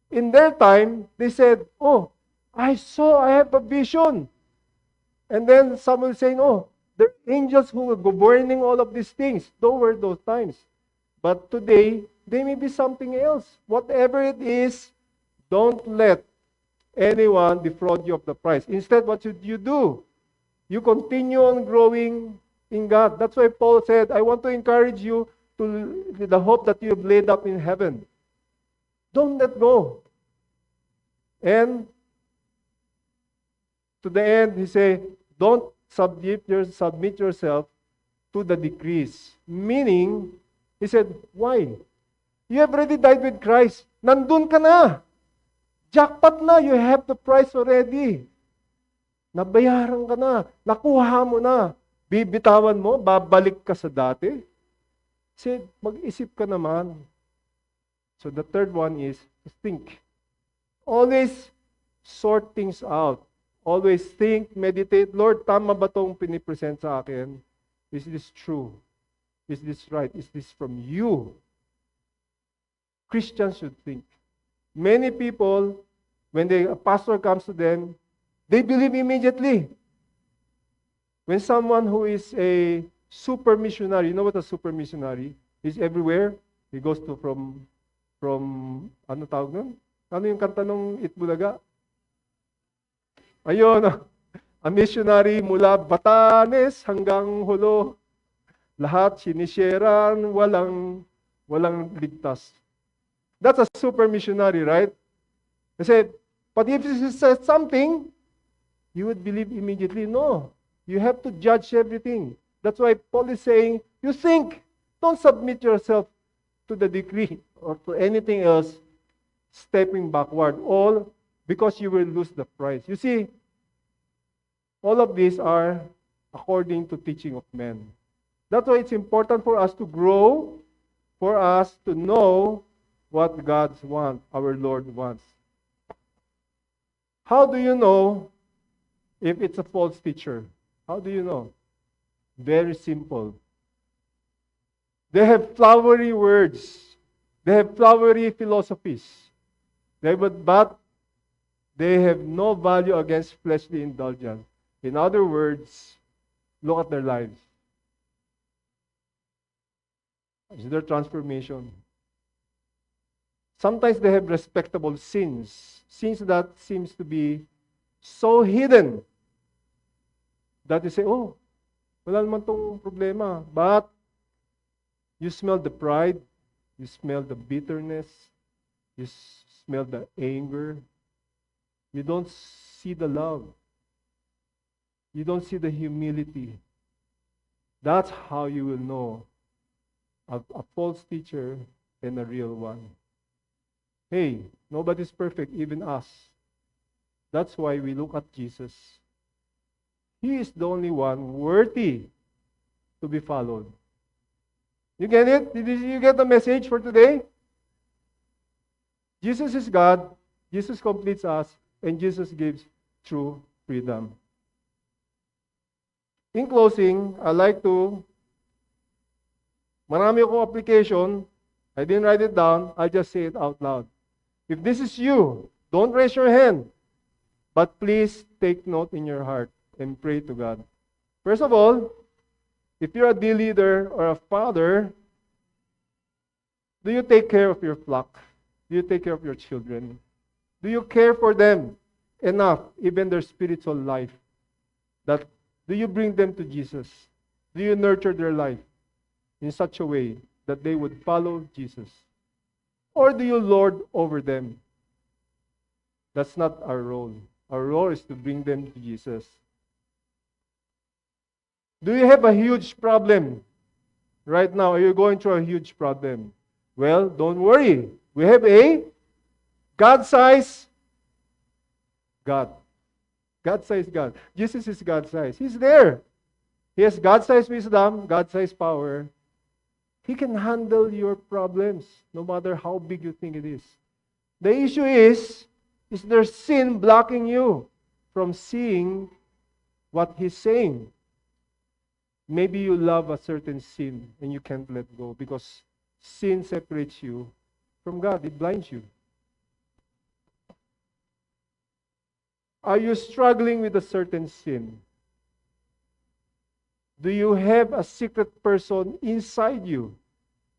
In their time, they said, oh, I have a vision. And then someone saying, oh, the angels who were governing all of these things. Those were those times. But today, they may be something else. Whatever it is, don't let anyone defraud you of the price. Instead, what should you do? You continue on growing in God. That's why Paul said, I want to encourage you to the hope that you have laid up in heaven. Don't let go. And to the end, he said, don't submit yourself to the decrees. Meaning, he said, why? You have already died with Christ. Nandun ka na. Jackpot na. You have the price already. Nabayaran ka na. Nakuha mo na. Bibitawan mo, babalik ka sa dati. Said, mag-isip ka naman. So the third one is to think. Always sort things out. Always think, meditate. Lord, tama ba itong pinipresent sa akin? Is this true? Is this right? Is this from you? Christians should think. Many people, when a pastor comes to them, they believe immediately. When someone who is a super missionary, you know what a super missionary? He's everywhere. He goes to from ano tawag nun? Ano yung kanta ng Itbulaga? Ayun, a missionary mula Batanes hanggang Hulo. Lahat sinisharean, walang ligtas. That's a super missionary, right? I said, but if he says something, you would believe immediately. No. You have to judge everything. That's why Paul is saying, you think. Don't submit yourself to the decree or to anything else, stepping backward, all because you will lose the prize. You see, all of these are according to teaching of men. That's why it's important for us to grow, for us to know what God wants, our Lord wants. How do you know if it's a false teacher? How do you know? Very simple. They have flowery words. They have flowery philosophies. But they have no value against fleshly indulgence. In other words, look at their lives. Is there transformation? Sometimes they have respectable sins. Sins that seems to be so hidden that you say, oh, wala naman tong problema. But you smell the pride, you smell the bitterness, you smell the anger. You don't see the love. You don't see the humility. That's how you will know a false teacher and a real one. Hey, nobody's perfect, even us. That's why we look at Jesus. He is the only one worthy to be followed. You get it? Did you get the message for today? Jesus is God, Jesus completes us, and Jesus gives true freedom. In closing, marami akong application. I didn't write it down. I'll just say it out loud. If this is you, don't raise your hand. But please take note in your heart and pray to God. First of all, if you're a D leader or a father, do you take care of your flock? Do you take care of your children? Do you care for them enough, even their spiritual life? Do you bring them to Jesus? Do you nurture their life in such a way that they would follow Jesus? Or do you lord over them? That's not our role. Our role is to bring them to Jesus. Do you have a huge problem right now? Are you going through a huge problem? Well, don't worry. We have a God-sized God. God-sized God. Jesus is God-sized. He's there. He has God-sized wisdom, God-sized power. He can handle your problems, no matter how big you think it is. The issue is there sin blocking you from seeing what He's saying? Maybe you love a certain sin and you can't let go because sin separates you from God. It blinds you. Are you struggling with a certain sin? Do you have a secret person inside you?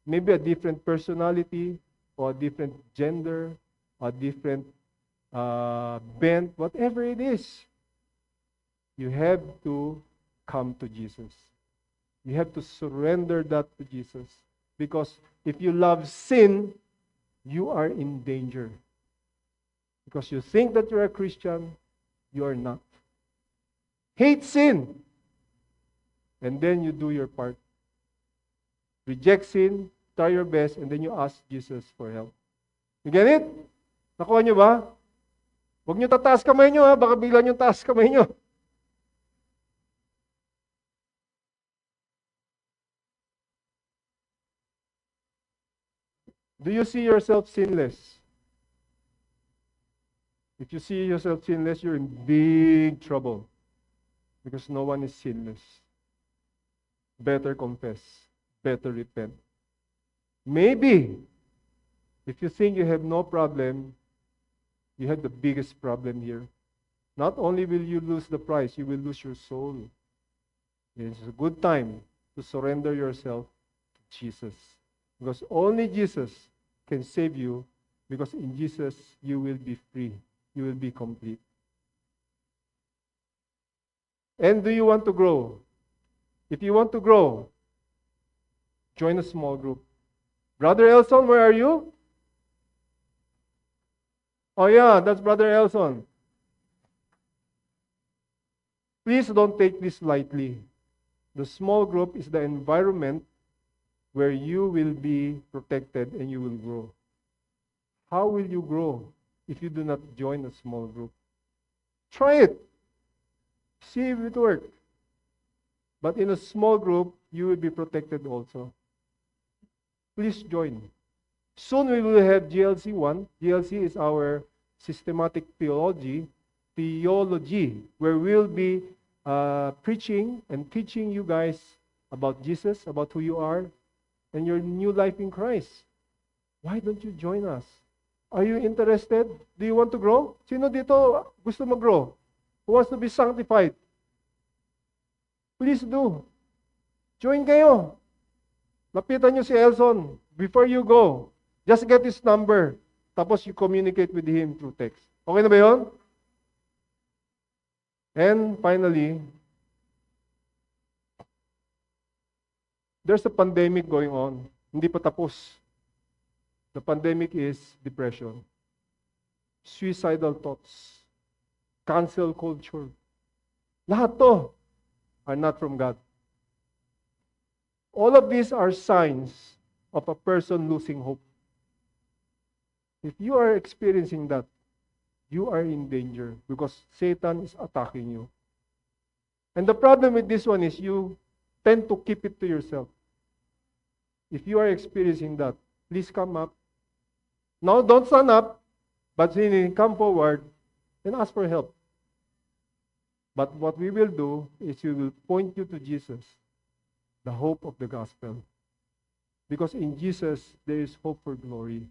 Maybe a different personality or a different gender, a different bent, whatever it is. You have to come to Jesus. You have to surrender that to Jesus. Because if you love sin, you are in danger. Because you think that you're a Christian, you are not. Hate sin. And then you do your part. Reject sin, try your best, and then you ask Jesus for help. You get it? Nakuha nyo ba? Huwag nyo tataas kamay nyo, ha? Baka bigla nyo taas kamay nyo. Do you see yourself sinless? If you see yourself sinless, you're in big trouble. Because no one is sinless. Better confess. Better repent. Maybe, if you think you have no problem, you have the biggest problem here. Not only will you lose the prize, you will lose your soul. It's a good time to surrender yourself to Jesus. Because only Jesus can save you, because in Jesus you will be free. You will be complete. And do you want to grow? If you want to grow, join a small group. Brother Elson, where are you? Oh yeah, that's Brother Elson. Please don't take this lightly. The small group is the environment where you will be protected and you will grow. How will you grow if you do not join a small group? Try it. See if it works. But in a small group, you will be protected also. Please join. Soon we will have GLC 1. GLC is our systematic theology, where we'll be preaching and teaching you guys about Jesus, about who you are, and your new life in Christ. Why don't you join us? Are you interested? Do you want to grow? Sino dito gusto mag-grow? Who wants to be sanctified? Please do. Join kayo. Lapitan nyo si Elson. Before you go, just get his number. Tapos you communicate with him through text. Okay na ba yun? And finally, there's a pandemic going on. Hindi pa tapos. The pandemic is depression, suicidal thoughts, cancel culture. Lahat to are not from God. All of these are signs of a person losing hope. If you are experiencing that, you are in danger because Satan is attacking you. And the problem with this one is you tend to keep it to yourself. If you are experiencing that, please come up. No, don't stand up, but come forward and ask for help. But what we will do is we will point you to Jesus, the hope of the gospel. Because in Jesus, there is hope for glory.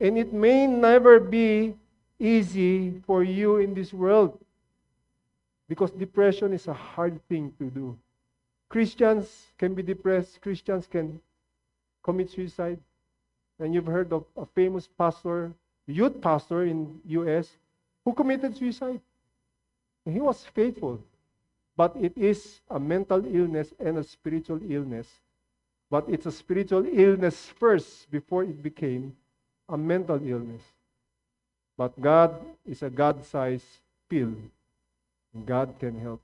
And it may never be easy for you in this world. Because depression is a hard thing to do. Christians can be depressed. Christians can commit suicide. And you've heard of a famous pastor, youth pastor in U.S., who committed suicide. And he was faithful. But it is a mental illness and a spiritual illness. But it's a spiritual illness first before it became a mental illness. But God is a God-sized pill. God can help.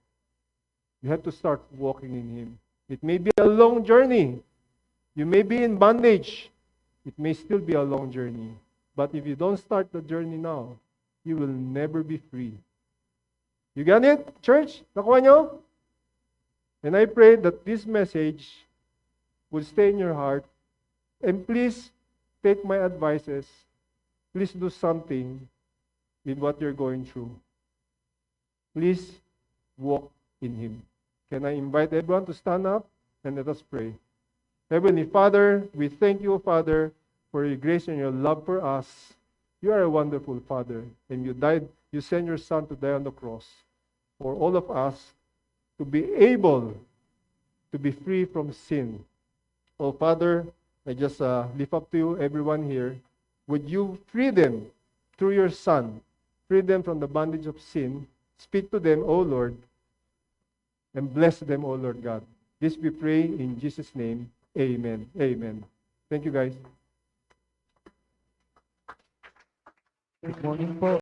You have to start walking in Him. It may be a long journey. You may be in bondage. It may still be a long journey. But if you don't start the journey now, you will never be free. You got it, church? Nakuha nyo? And I pray that this message will stay in your heart. And please take my advices. Please do something with what you're going through. Please walk in Him. Can I invite everyone to stand up and let us pray? Heavenly Father, we thank you, Father, for your grace and your love for us. You are a wonderful Father, and you sent your Son to die on the cross for all of us to be able to be free from sin. Oh, Father, I just lift up to you, everyone here. Would you free them through your Son? Free them from the bondage of sin. Speak to them, O Lord, and bless them, O Lord God. This we pray in Jesus' name. Amen. Amen. Thank you, guys. Good morning po.